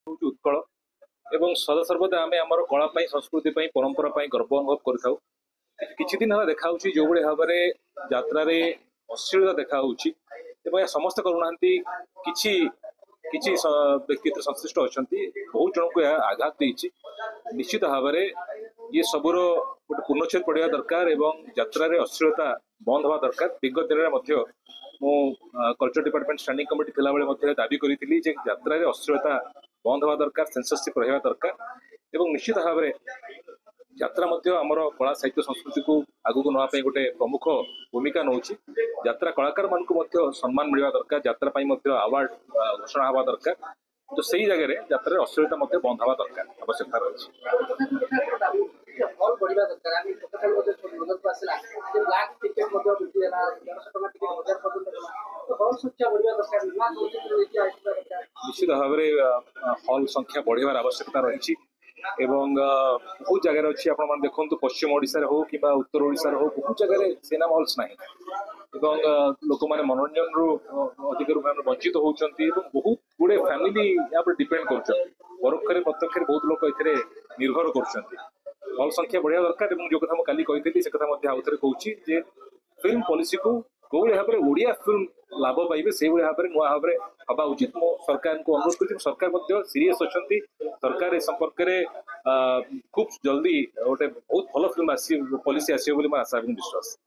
ହେଉଛି ଉତ୍କଳ ଏବଂ ସଦାସର୍ବଦା ଆମେ ଆମର କଳା ପାଇଁ ସଂସ୍କୃତି ପାଇଁ ପରମ୍ପରା ପାଇଁ ଗର୍ବ ଅନୁଭବ କରିଥାଉ। କିଛି ଦିନ ହେଲା ଦେଖାଯାଉଛି ଯୋଉଭଳି ଭାବରେ ଯାତ୍ରାରେ ଅଶ୍ଳୀଳତା ଦେଖାଯାଉଛି ଏବଂ ଏହା ସମସ୍ତେ କରୁନାହାନ୍ତି, କିଛି କିଛି ବ୍ୟକ୍ତି ସଂଶ୍ଳିଷ୍ଟ ଅଛନ୍ତି, ବହୁତ ଜଣଙ୍କୁ ଏହା ଆଘାତ ଦେଇଛି। ନିଶ୍ଚିତ ଭାବରେ ये सबुर गोटे पूर्णच्छेद पड़ा दरकार एवं यात्रा अश्लीलता बंद हवा दरकार। विगत दिन में कल्चर डिपार्टमेंट स्टैंडिंग कमिटी थिला बेले दाबी करी यात्रा अश्लीलता बंद हवा दरकार, सेंसरशिप रहा दरकार एवं निश्चित भाव में यात्रा आमर कला साहित्य संस्कृति को आगू नापी गोटे प्रमुख भूमिका नौ। यात्रा कलाकार मानक सम्मान मिलवा दरकार, यात्रा अवार्ड घोषणा हवा दरकार। तो सही जगह यात्रा अश्लीलता बंद हवा दरकार आवश्यकता रही। निश्चित भाव में हल संख्या बढ़ार आवश्यकता रही एवं बहुत जगह अच्छी आप देखो पश्चिम ओडिशा हो कि उत्तर ओडिशा हो बहुत जगह सिनेमा हल्स ना लोक मैंने मनोरंजन रु अधिक वंचित होती बहुत गुड़े फैमिली डिपेंड कर परोक्ष प्रत्यक्ष बहुत लोग ये निर्भर कर हल संख्या बढ़िया दरकार। जो कथा मुझे कही से कथा आउ थे कहूँ फिल्म पॉलिसी को कौ भाव में ओडिया फिल्म लाभ पाइबे से भाव में नुआ भाव में हवा उचित। मो सरकार को अनुरोध कर सरकार सीरियस अच्छा सरकार ए संपर्क में खूब जल्दी गोटे बहुत भल फिल्म पॉलिसी आसो आशा और विश्वास।